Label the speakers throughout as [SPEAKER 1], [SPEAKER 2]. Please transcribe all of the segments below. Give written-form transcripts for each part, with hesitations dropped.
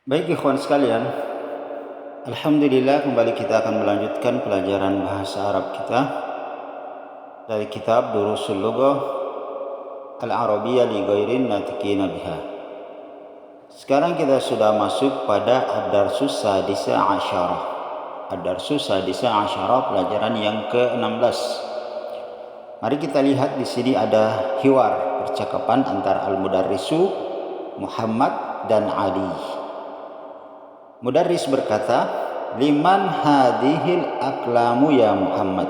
[SPEAKER 1] Baik ikhwan sekalian, alhamdulillah kembali kita akan melanjutkan pelajaran bahasa Arab kita dari kitab Durusul Lughah Al-Arabiyyah li Ghairin Natiqina Biha. Sekarang kita sudah masuk pada Ad-Darsus Sadisa Asyarah. Ad-Darsus Sadisa Asyarah, pelajaran yang ke-16. Mari kita lihat di sini ada hiwar, percakapan antara Al-Mudarrisu Muhammad dan Ali. Mudarris berkata, "Liman hadhil aklamu ya Muhammad?"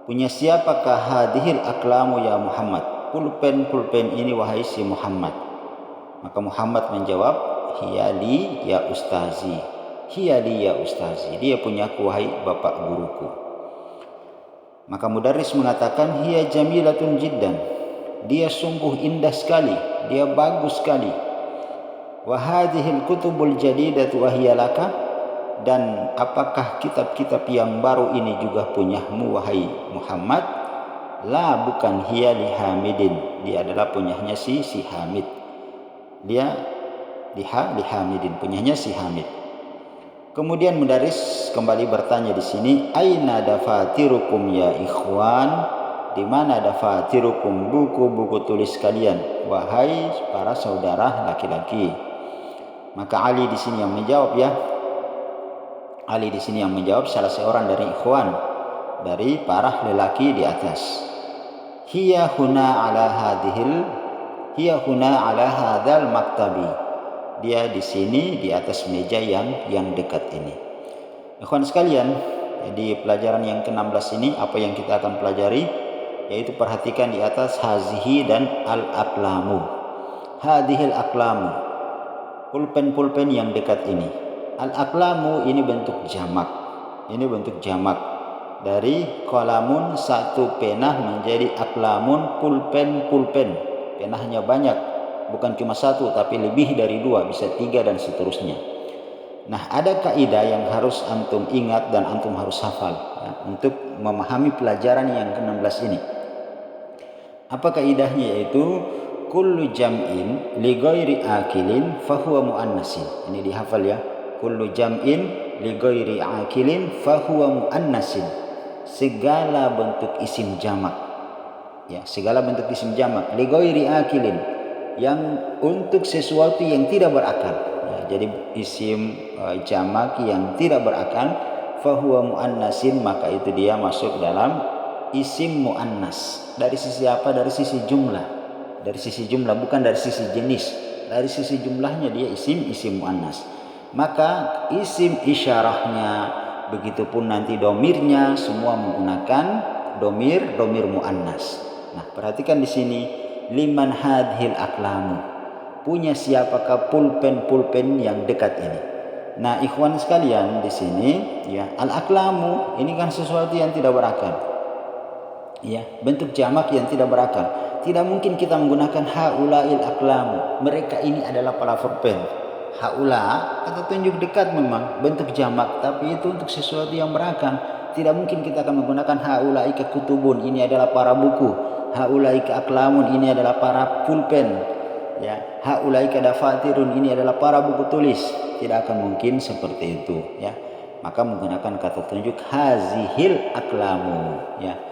[SPEAKER 1] Punya siapakah hadhil aklamu ya Muhammad? Pulpen ini wahai si Muhammad. Maka Muhammad menjawab, "Hiyali ya ustazi." Hiyali ya ustazi. Dia punyaku wahai bapak guruku. Maka Mudarris mengatakan, "Hiya jamilatun jiddan." Dia sungguh indah sekali, dia bagus sekali. Wa hadhil kutubul jadidatu wahyalaka, dan apakah kitab-kitab yang baru ini juga punyamu wahai Muhammad? La, bukan, hiya li Hamidin. Dia adalah punyanya si Hamid. Dia li Hamidin, punyanya si Hamid. Kemudian Mudarris kembali bertanya di sini, aina dafatirukum ya ikhwan? Di mana dafatirukum, buku-buku tulis kalian wahai para saudara laki-laki? Maka Ali di sini yang menjawab ya. Ali di sini yang menjawab, salah seorang dari ikhwan, dari para lelaki di atas. Hiya huna ala hadzal maktabi. Dia di sini di atas meja yang dekat ini. Ikhwan sekalian, di pelajaran yang ke-16 ini apa yang kita akan pelajari, yaitu perhatikan di atas hazihi dan al-aqlamu. Hadhil aqlamu, pulpen yang dekat ini. Al-aqlamu ini bentuk jamak. Ini bentuk jamak. Dari qalamun, satu pena, menjadi aqlamun, pulpen. Penahnya banyak. Bukan cuma satu, tapi lebih dari dua, bisa tiga dan seterusnya. Nah, ada kaidah yang harus antum ingat dan antum harus hafal ya, untuk memahami pelajaran yang ke-16 ini. Apa kaidahnya? Yaitu kullu jam'in li ghairi akilin fahuwa muannasin. Ini dihafal ya. Kullu jam'in li ghairi akilin fahuwa muannasin. Segala bentuk isim jamak. Ya, segala bentuk isim jamak li ghairi akilin, yang untuk sesuatu yang tidak berakal. Ya, jadi isim jamak yang tidak berakal, fahuwa muannasin, maka itu dia masuk dalam isim muannas. Dari sisi apa? Dari sisi jumlah. Dari sisi jumlah, bukan dari sisi jenis. Dari sisi jumlahnya dia isim muannas. Maka isim isyarahnya, begitupun nanti domirnya, semua menggunakan domir muannas. Nah, perhatikan di sini, liman hadhil aklamu, punya siapakah pulpen yang dekat ini. Nah, ikhwan sekalian, di sini ya, al-aklamu ini kan sesuatu yang tidak berakal. Ya, bentuk jamak yang tidak berakal. Tidak mungkin kita menggunakan haulail aklamu. Mereka ini adalah para pulpen. Haula kata tunjuk dekat memang bentuk jamak, tapi itu untuk sesuatu yang berakal. Tidak mungkin kita akan menggunakan haulaika kutubun, ini adalah para buku. Haulaika aklamun, ini adalah para pulpen. Ya, haulaika dafatirun, ini adalah para buku tulis. Tidak akan mungkin seperti itu, ya. Maka menggunakan kata tunjuk hazihil aklamu, ya.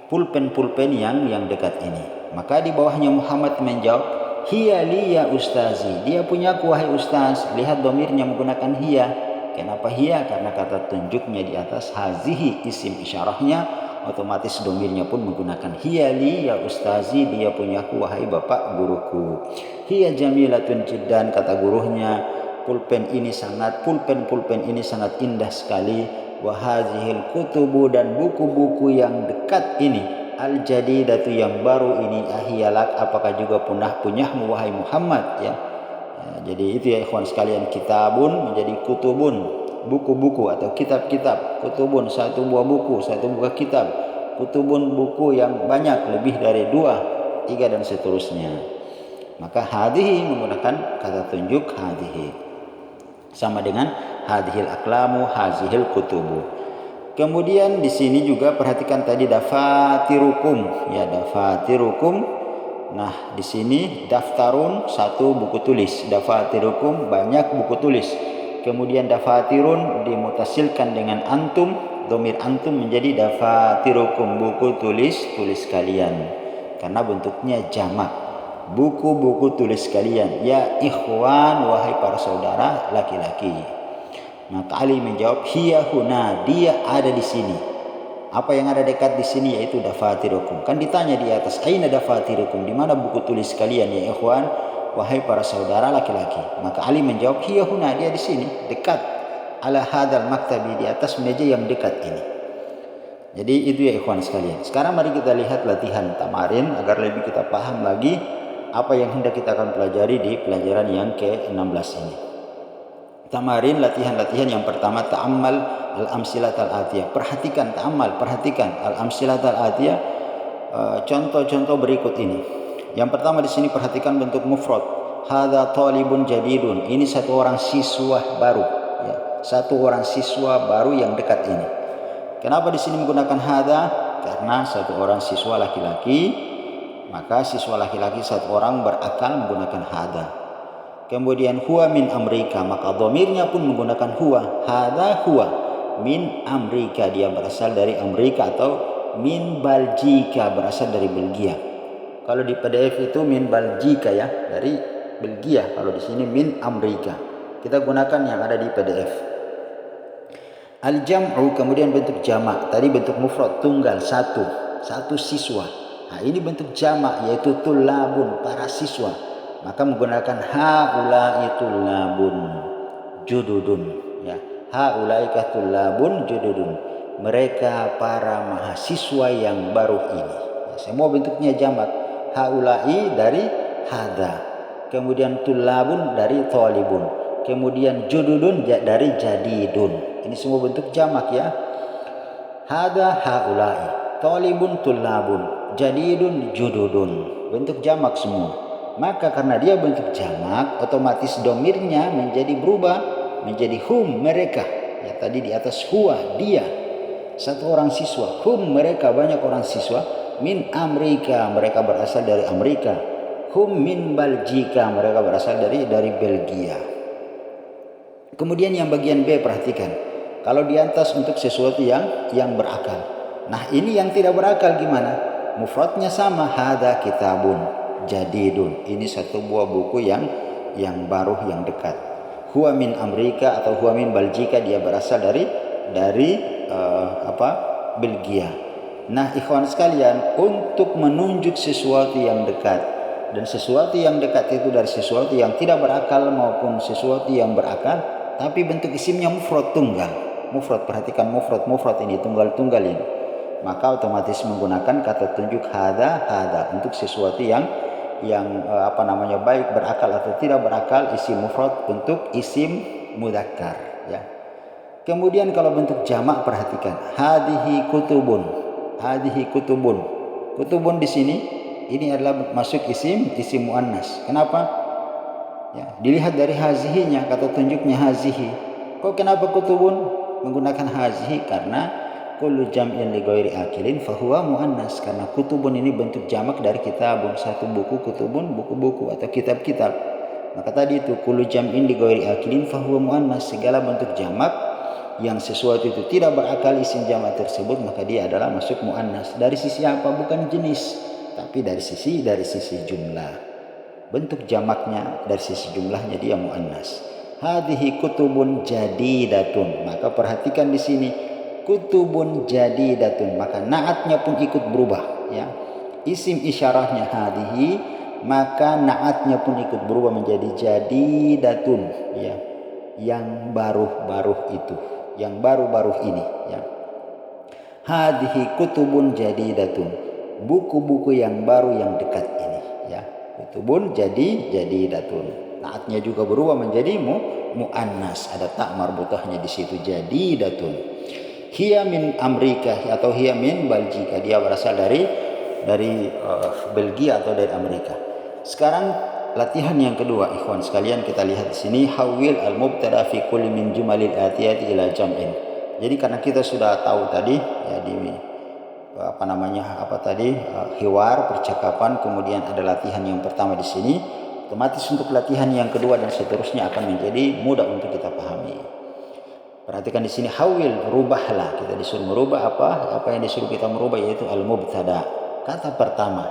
[SPEAKER 1] Pulpen yang dekat ini. Maka di bawahnya Muhammad menjawab, hiya li ya ustazi. Dia punyaku wahai ustaz. Lihat domirnya menggunakan hiya. Kenapa hiya? Karena kata tunjuknya di atas hazihi, isim isyarahnya, otomatis domirnya pun menggunakan hiya li ya ustazi. Dia punyaku wahai bapak guruku. Hiya jamilatun jiddan, kata gurunya. Pulpen ini sangat indah sekali. Wahazihil kutubu, dan buku-buku yang dekat ini, al-jadidatu yang baru ini, ahiyalak, apakah juga punyahmu wahai Muhammad, ya. Jadi itu ya ikhwan sekalian, kitabun menjadi kutubun, buku-buku atau kitab-kitab. Kutubun satu buah buku, satu buah kitab. Kutubun buku yang banyak, lebih dari 2, 3 dan seterusnya. Maka hadhihi menggunakan kata tunjuk hadhihi, sama dengan hadhil aklamu, hazihil kutubu. Kemudian di sini juga perhatikan tadi dafatirukum, ya, dafatirukum. Nah, di sini daftarun satu buku tulis, dafatirukum banyak buku tulis. Kemudian dafatirun dimutasilkan dengan antum, domir antum menjadi dafatirukum buku tulis kalian. Karena bentuknya jamak. Buku-buku tulis kalian, ya ikhwan, wahai para saudara laki-laki. Maka Ali menjawab, hiya huna, dia ada di sini. Apa yang ada dekat di sini yaitu dafatirukum. Kan ditanya di atas, aina dafatirukum, di mana buku tulis kalian ya ikhwan, wahai para saudara laki-laki. Maka Ali menjawab, hiya huna, dia di sini, dekat. Ala hadal maktabi, di atas meja yang dekat ini. Jadi itu ya ikhwan sekalian. Sekarang mari kita lihat latihan tamarin agar lebih kita paham lagi apa yang hendak kita akan pelajari di pelajaran yang ke-16 ini. Tamarin, latihan-latihan yang pertama, ta'ammal al-amsilat al-atiyah. Perhatikan, ta'ammal, perhatikan al-amsilat al-atiyah, contoh-contoh berikut ini. Yang pertama di sini perhatikan bentuk mufrad. Hadza talibun jadidun. Ini satu orang siswa baru, ya. Satu orang siswa baru yang dekat ini. Kenapa di sini menggunakan hadza? Karena satu orang siswa laki-laki, maka siswa laki-laki satu orang berakal menggunakan hadza. Kemudian huwa min Amerika, maka dhamirnya pun menggunakan huwa. Hadza huwa min Amerika, dia berasal dari Amerika, atau min Belgika, berasal dari Belgia. Kalau di PDF itu min Belgika ya, dari Belgia. Kalau di sini min Amerika. Kita gunakan yang ada di PDF. Al-jam'u, kemudian bentuk jamak. Tadi bentuk mufrad, tunggal, satu siswa. Nah, ini bentuk jamak yaitu tulabun, para siswa. Maka menggunakan haula'i tullabun jududun, ya. Haula'i tullabun jududun, mereka para mahasiswa yang baru ini, ya. Semua bentuknya jamak. Haula'i dari hadza, kemudian tullabun dari talibun, kemudian jududun dari jadidun. Ini semua bentuk jamak ya. Hadza haula'i, talibun tullabun, jadidun jududun, bentuk jamak semua. Maka karena dia bentuk jamak, otomatis domirnya menjadi berubah menjadi hum, mereka. Ya, tadi di atas huwa, dia satu orang siswa, hum, mereka banyak orang siswa, min Amerika, mereka berasal dari Amerika, hum min Belgika, mereka berasal dari Belgia. Kemudian yang bagian B perhatikan. Kalau di atas untuk sesuatu yang berakal. Nah, ini yang tidak berakal gimana? Mufradnya sama, hadza kitabun jadidun. Ini satu buah buku yang baru, yang dekat. Huwa min Amerika atau huwa min Belgika, dia berasal dari Belgia. Nah, ikhwan sekalian, untuk menunjuk sesuatu yang dekat, dan sesuatu yang dekat itu dari sesuatu yang tidak berakal maupun sesuatu yang berakal, tapi bentuk isimnya mufrad, tunggal. Mufrad, perhatikan mufrad ini tunggal ini. Maka otomatis menggunakan kata tunjuk hadza untuk sesuatu yang baik berakal atau tidak berakal, isim mufrad untuk isim mudzakkar, ya. Kemudian kalau bentuk jamak perhatikan, hadhihi kutubun. Kutubun di sini ini adalah masuk isim muannas. Kenapa? Ya, dilihat dari hazihinya, kata tunjuknya hazihi. Kok kenapa kutubun menggunakan hazihi? Karena kullu jam'in li ghairi akilin fahuwa muannas, karena kutubun ini bentuk jamak dari kitabun, satu buku, kutubun buku-buku atau kitab-kitab. Maka tadi itu kullu jam'in li ghairi akilin fahuwa muannas, segala bentuk jamak yang sesuatu itu tidak berakal isim jamak tersebut, maka dia adalah masuk muannas. Dari sisi apa? Bukan jenis, tapi dari sisi jumlah. Bentuk jamaknya dari sisi jumlahnya dia muannas. Hadhihi kutubun jadidatun, maka perhatikan di sini kutubun jadidatun, maka naatnya pun ikut berubah, ya. Isim isyarahnya hadhihi, maka naatnya pun ikut berubah menjadi jadidatun, ya. Yang baru-baru itu, yang baru-baru ini, ya. Hadhihi kutubun jadidatun, buku-buku yang baru yang dekat ini, ya. Kutubun jadidatun. Naatnya juga berubah menjadi muannas, ada tak marbutahnya di situ, jadidatun. Hiya min Amerika atau hiya min Belgika, dia berasal dari Belgia atau dari Amerika. Sekarang latihan yang kedua, ikhwan sekalian, kita lihat di sini, hawil al-mubtada fi kulli min jumalil atiyati ila jam'in. Jadi karena kita sudah tahu tadi ya, di hiwar, percakapan, kemudian ada latihan yang pertama di sini, otomatis untuk latihan yang kedua dan seterusnya akan menjadi mudah untuk kita pahami. Perhatikan di sini, hawil, rubahlah. Kita disuruh merubah apa yang disuruh kita merubah, yaitu al-mubtada, kata pertama.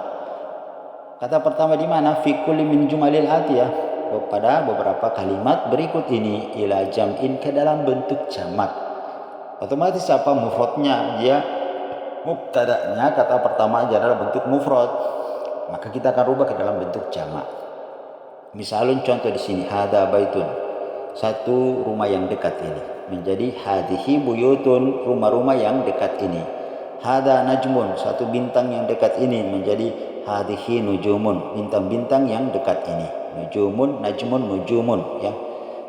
[SPEAKER 1] Kata pertama di mana? Fi kulli min jumalil atiyah, pada beberapa kalimat berikut ini, ila jam'in, ke dalam bentuk jamak. Otomatis mufradnya, dia mubtada'nya kata pertama adalah bentuk mufrad, maka kita akan rubah ke dalam bentuk jamak. Misalnya contoh di sini, hada baitun, satu rumah yang dekat ini, menjadi hadihi buyutun, rumah-rumah yang dekat ini. Hada najmun, satu bintang yang dekat ini, menjadi hadihi nujumun, bintang-bintang yang dekat ini. Nujumun, najmun, nujumun, ya.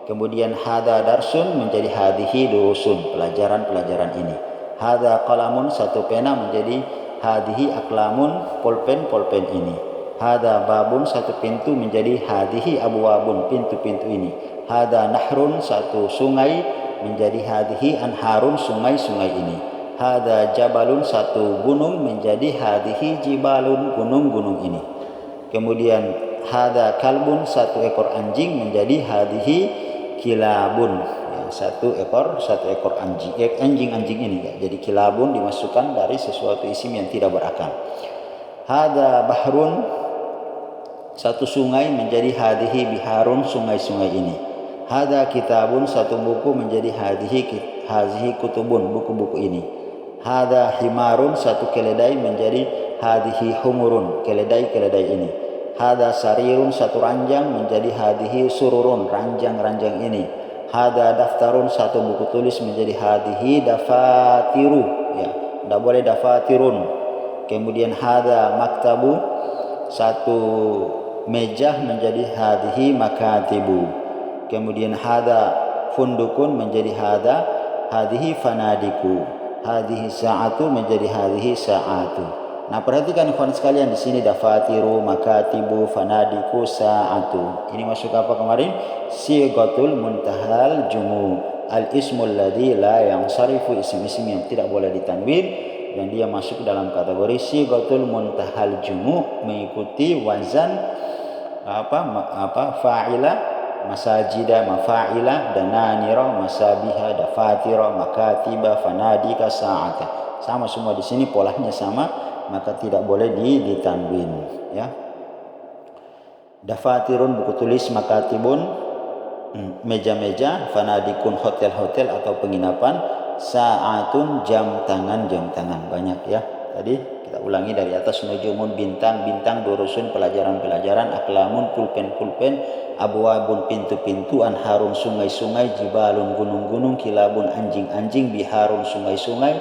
[SPEAKER 1] Kemudian hada darsun menjadi hadihi durusun, pelajaran-pelajaran ini. Hada qalamun, satu pena, menjadi hadihi aklamun, pulpen-pulpen ini. Hada babun, satu pintu, menjadi hadihi abwabun, pintu-pintu ini. Hada nahrun, satu sungai, menjadi hadihi anharun, sungai-sungai ini. Hada jabalun, satu gunung, menjadi hadihi jibalun, gunung-gunung ini. Kemudian hada kalbun, satu ekor anjing, menjadi hadihi kilabun, ya, satu ekor anjing ini, ya. Jadi kilabun dimasukkan dari sesuatu isim yang tidak berakal. Hada bahrun, satu sungai, menjadi hadihi biharun, sungai-sungai ini. Hada kitabun, satu buku, menjadi hadihi kutubun, buku-buku ini. Hada himarun, satu keledai, menjadi hadihi humurun, keledai-keledai ini. Hada sarirun, satu ranjang, menjadi hadihi sururun, ranjang-ranjang ini. Hada daftarun, satu buku tulis, menjadi hadihi dafatiru, ya, tidak boleh dafatirun. Kemudian hada maktabu, satu meja, menjadi hadihi makatibu. Kemudian hada fundukun, menjadi hadihi fanadiku. Hadihi sa'atu, menjadi hadihi sa'atu. Nah, perhatikan ikhwan sekalian di sini, dafatiru, makatibu, fanadiku, sa'atu. Ini masuk apa kemarin? Sighatul muntahal jumu, al-ismul ladzi la yansarifu, isim-isim yang tidak boleh ditanwin, dan dia masuk dalam kategori sighatul muntahal jumu, mengikuti wazan fa'ila, masajida, mafa'ila, dananira, masabiha, dafatira, makatiba, fanadika, sa'ata. Sama semua di sini, polanya sama, maka tidak boleh ditanwin, ya. Dafatirun, buku tulis, makatibun, meja-meja, fanadikun, hotel-hotel atau penginapan, sa'atun, jam tangan, banyak, ya. Tadi kita ulangi dari atas, nujumun, bintang-bintang, durusun, pelajaran-pelajaran, aklamun, pulpen-pulpen, abwabun, pintu-pintu, anharun, sungai-sungai, jibalun, gunung-gunung, kilabun, anjing-anjing, biharun, sungai-sungai,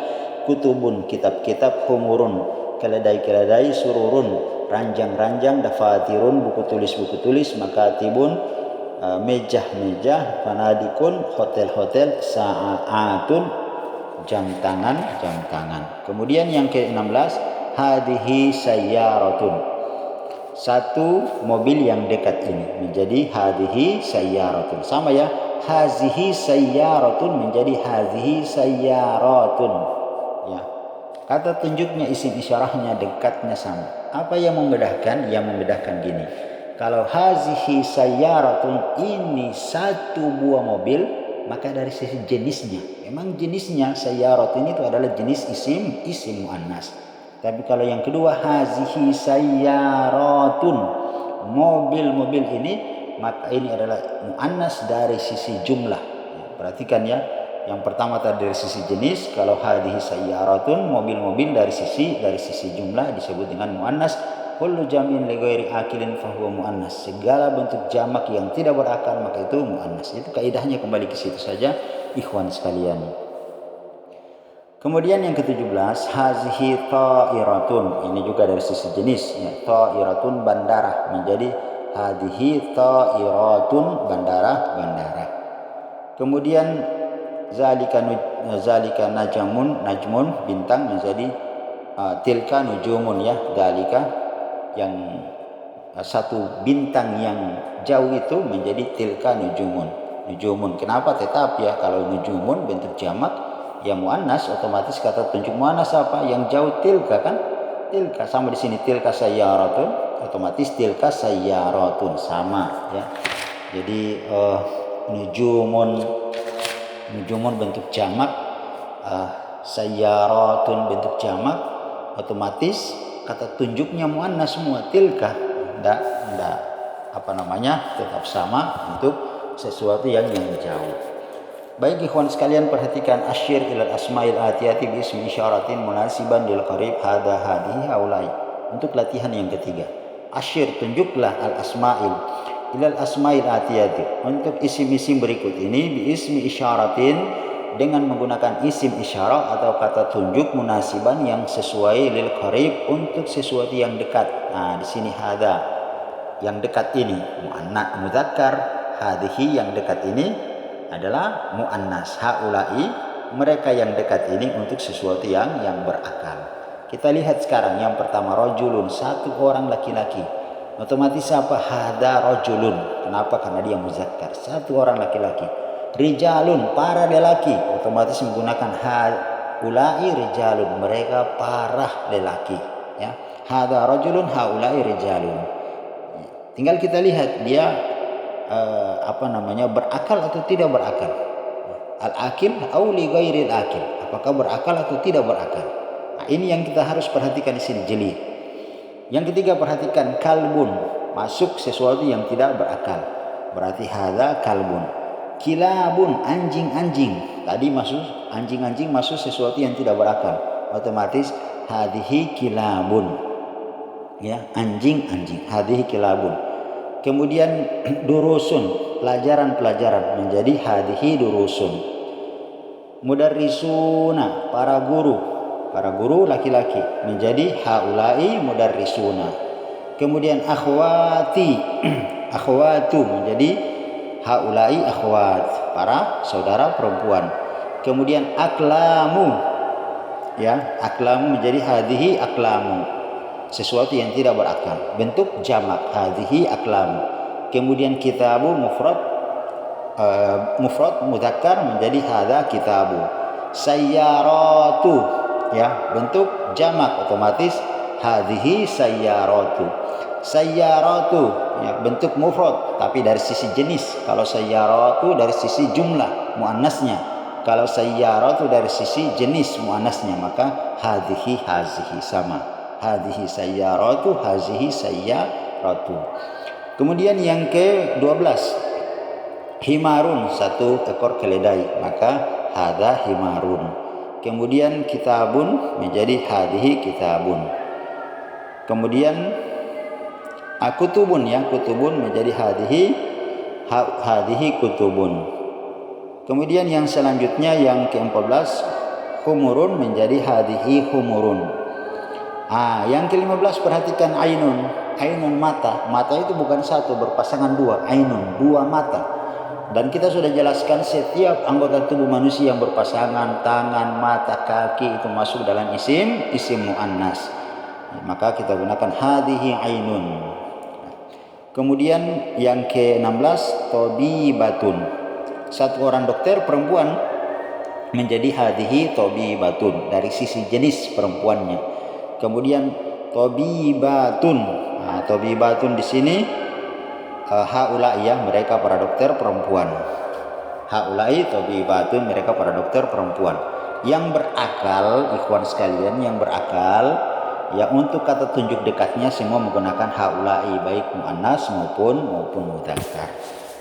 [SPEAKER 1] kutubun, kitab-kitab, humurun, keledai-keledai, sururun, ranjang-ranjang, dafatirun, buku tulis, makatibun, meja-meja, fanadikun, hotel-hotel, sa'atun, jam tangan. Kemudian yang ke-16, hadihi sayyaratun, satu mobil yang dekat ini, menjadi hadihi sayyaratun. Sama, ya, hazihi sayyaratun menjadi hazihi sayyaratun, ya. Kata tunjuknya, isim isyarahnya, dekatnya sama. Apa yang membedakan? Yang membedakan gini, kalau hazihi sayyaratun, ini satu buah mobil, maka dari sisi jenisnya, memang jenisnya sayyaratun itu adalah jenis isim muannas. Tapi kalau yang kedua, hazihi sayyaratun, mobil-mobil ini, maka ini adalah muannas dari sisi jumlah. Perhatikan, ya. Yang pertama tadi dari sisi jenis, kalau hadhihi sayyaratun, mobil-mobil dari sisi jumlah disebut dengan muannas. Kullu jam'in li ghairi akilin fahuwa muannas. Segala bentuk jamak yang tidak berakal maka itu muannas. Itu kaidahnya, kembali ke situ saja ikhwan sekalian. Kemudian yang ke-17, hazihi ta'iratun, ini juga dari sisi jenis, ya. Ta'iratun, bandara, menjadi hadhihi ta'iratun, bandara. Kemudian zalika najmun, bintang, menjadi tilka nujumun, ya. Zalika, yang satu bintang yang jauh itu, menjadi tilka nujumun. Kenapa tetap, ya, kalau nujumun bentuk jamak, ya muannas, otomatis kata tunjuk muannas apa? Yang jauh tilka kan? Tilka sama di sini, tilka sayyaratun, otomatis tilka sayyaratun sama ya. Jadi nujumun bentuk jamak, sayyaratun bentuk jamak, otomatis kata tunjuknya muannas semua, tilka. Enggak tetap sama untuk sesuatu yang jauh. Baik ikhwan sekalian, perhatikan asyir ilal asma'il atiyati bi ismi isyaratin munasiban lil qarib hada hadihi haulai. Untuk latihan yang ketiga, asyir tunjuklah al asma'il ilal asma'il atiyati, untuk isim-isim berikut ini bi ismi isyaratin, dengan menggunakan isim isyarah atau kata tunjuk munasiban yang sesuai lil qarib, untuk sesuatu yang dekat. Nah, di sini hada yang dekat ini muannas mudzakkar, hadhihi yang dekat ini adalah muannas, haulai mereka yang dekat ini untuk sesuatu yang berakal. Kita lihat sekarang yang pertama, rajulun, satu orang laki-laki. Otomatis apa? Hada rajulun. Kenapa? Karena dia muzakkar, satu orang laki-laki. Rijalun, para lelaki, otomatis menggunakan haulai rijalun, mereka para lelaki ya. Hada rajulun, haulai rijalun. Tinggal kita lihat dia berakal atau tidak berakal. Al-akil au li ghairil akil, apakah berakal atau tidak berakal. Nah, ini yang kita harus perhatikan di sini jeli. Yang ketiga, perhatikan kalbun, masuk sesuatu yang tidak berakal, berarti hadza kalbun. Kilabun, anjing-anjing, tadi masuk anjing-anjing, masuk sesuatu yang tidak berakal, otomatis hadhihi kilabun ya, anjing-anjing, hadhihi kilabun. Kemudian durusun, pelajaran-pelajaran, menjadi hadhihi durusun. Mudarrisuna, para guru laki-laki, menjadi haulai mudarrisuna. Kemudian akhwati, akhwatu, menjadi haulai akhwat, para saudara perempuan. Kemudian aklamu ya, aklamu menjadi hadhihi aklamu, sesuatu yang tidak berakal, bentuk jamak, hadhihi aklamu. Kemudian kitabu mufrad mudzakkar menjadi hadza kitabu. Sayyaratu ya, bentuk jamak, otomatis hadhihi sayyaratu. Sayyaratu ya, bentuk mufrad tapi dari sisi jenis. Kalau sayyaratu dari sisi jumlah muannasnya, kalau sayyaratu dari sisi jenis muannasnya, maka hadhihi hazihi sama. Hadhihi sayyaratu, hazihi sayyaratu. Kemudian yang ke-12, himarun, satu ekor keledai, maka hadza himarun. Kemudian kitabun menjadi hadhihi kitabun. Kemudian kutubun ya, kutubun menjadi hadhihi kutubun. Kemudian yang selanjutnya yang ke-14, humurun menjadi hadhihi humurun. Yang ke-15, perhatikan ainun. Ainun, mata. Mata itu bukan satu, berpasangan dua. Ainun, dua mata. Dan kita sudah jelaskan setiap anggota tubuh manusia yang berpasangan, tangan, mata, kaki, itu masuk dalam isim muannas. Maka kita gunakan hadhihi ainun. Kemudian yang ke-16, tabibatun. Satu orang dokter perempuan menjadi hadhihi tabibatun, dari sisi jenis perempuannya. Kemudian tabibatun. Tabibatun di sini haulai ya, mereka para dokter perempuan. Haulai tabibatun, mereka para dokter perempuan. Yang berakal, ikhwan sekalian, yang berakal ya, untuk kata tunjuk dekatnya semua menggunakan haulai, baik muannas maupun mudzakkar.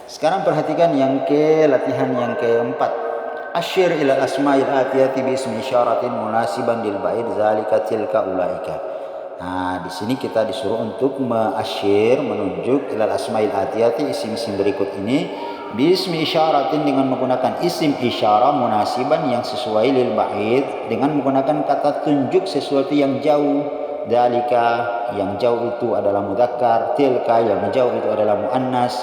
[SPEAKER 1] Sekarang perhatikan latihan yang keempat. Asyir ila asma'il atiyati bi ismi isyaratin munasiban lil ba'id zalika tilka ulaika. Di sini kita disuruh untuk menunjuk ila asma'il atiyati, isim-isim berikut ini, bi ismi isyaratin, dengan menggunakan isim isyarah munasiban yang sesuai lil ba'id, dengan menggunakan kata tunjuk sesuatu yang jauh. Zalika, yang jauh itu adalah mudzakkar, tilka yang jauh itu adalah muannas.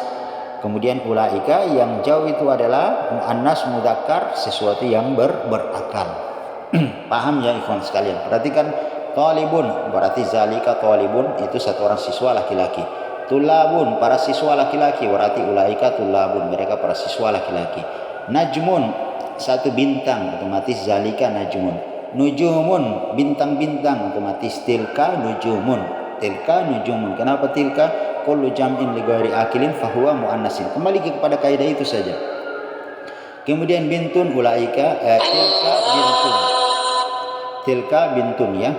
[SPEAKER 1] Kemudian ulaika, yang jauh itu adalah muannas mudzakkar, sesuatu yang berakal. Paham ya ikhwan sekalian? Perhatikan, talibun berarti zalika talibun, itu satu orang siswa laki-laki. Tulabun, para siswa laki-laki, berarti ulaika tulabun, mereka para siswa laki-laki. Najmun, satu bintang, otomatis zalika najmun. Nujumun, bintang-bintang, otomatis tilka nujumun. Tilka nujumun. Kenapa tilka? Kullu jam'in li ghairi akilin fahuwa muannasin. Kembali kepada kaidah itu saja. Kemudian bintun ulaika, tilka bintun. Tilka bintun ya.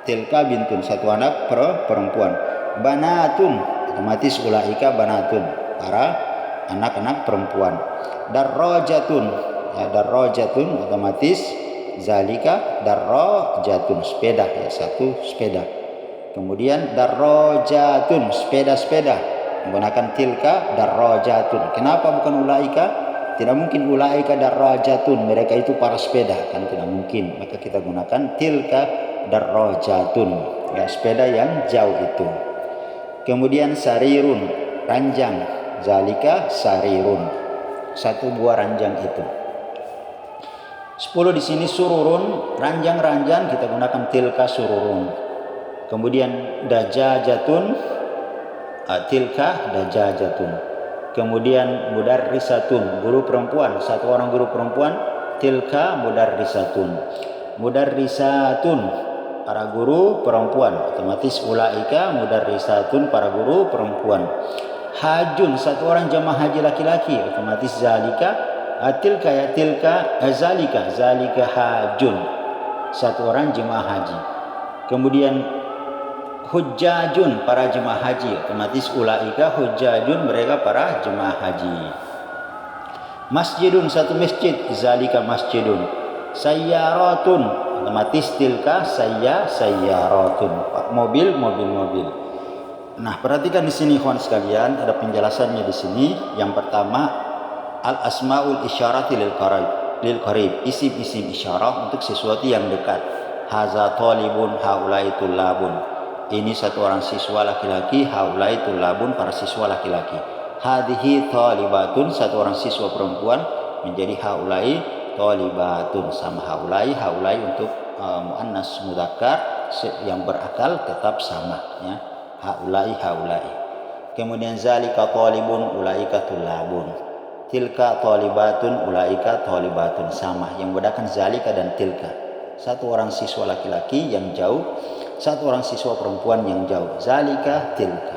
[SPEAKER 1] Tilka bintun, satu anak perempuan. Banatun, otomatis ulaika banatun, para anak-anak perempuan. Darrajatun, ya darrajatun, otomatis zalika darrajatun, sepeda ya, satu sepeda. Kemudian darrajatun, sepeda-sepeda, menggunakan tilka darrajatun. Kenapa bukan ulaika? Tidak mungkin ulaika darrajatun, mereka itu para sepeda, kan tidak mungkin. Maka kita gunakan tilka darrajatun, ya sepeda yang jauh itu. Kemudian sarirun, ranjang, zalika sarirun, satu buah ranjang itu. 10 di sini sururun, ranjang-ranjang, kita gunakan tilka sururun. Kemudian dajajatun, tilka dajajatun. Kemudian mudarrisatun, guru perempuan, satu orang guru perempuan, tilka mudarrisatun. Mudarrisatun, para guru perempuan, otomatis ulaika mudarrisatun, para guru perempuan. Hajun, satu orang jamaah haji laki-laki, otomatis zalika, tilka ya tilka, zalika hajun, satu orang jemaah haji. Kemudian hujjajun, para jemaah haji, otomatis ulaika hujjajun, mereka para jemaah haji. Masjidun, satu masjid, zalika masjidun. Sayyaratun, otomatis tilka sayyaratun, mobil. Nah, perhatikan di sini kawan sekalian, ada penjelasannya di sini. Yang pertama, al asmaul isyarati lil qarib, isim-isim isyarat untuk sesuatu yang dekat. Haza talibun, haulai tulabun. Ini satu orang siswa laki-laki, haulai tulabun, para siswa laki-laki. Hadhihi talibatun, satu orang siswa perempuan, menjadi haulai talibatun, sama haulai untuk muannas mudzakkar yang berakal tetap sama ya. Haulai. Kemudian zalika talibun, ulaika tulabun. Tilka talibatun, ulaika talibatun, sama. Yang membedakan zalika dan tilka, satu orang siswa laki-laki yang jauh, satu orang siswa perempuan yang jauh. Zalika tilka,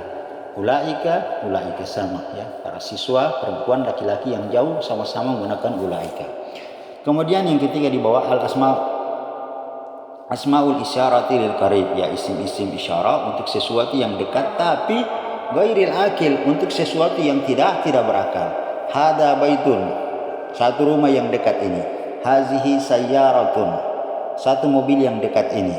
[SPEAKER 1] ulaika sama ya, para siswa perempuan laki-laki yang jauh sama-sama menggunakan ulaika. Kemudian yang ketiga di bawah al asmaul isyarati lil qarib, ya isim-isim isyarat untuk sesuatu yang dekat tapi ghairil akil, untuk sesuatu yang tidak berakal. Hada baitun, satu rumah yang dekat ini. Hazihi sayyaratun, satu mobil yang dekat ini.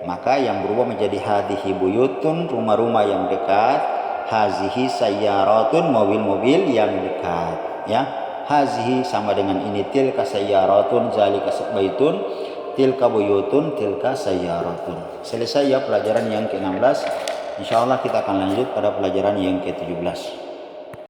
[SPEAKER 1] Maka yang berubah menjadi hadhihi buyutun, rumah-rumah yang dekat. Hazihi sayyaratun, mobil-mobil yang dekat ya. Hazihi sama dengan ini, tilka sayyaratun, zalika baitun, tilka buyutun, tilka sayyaratun. Selesai ya pelajaran yang ke-16. Insyaallah kita akan lanjut pada pelajaran yang ke-17.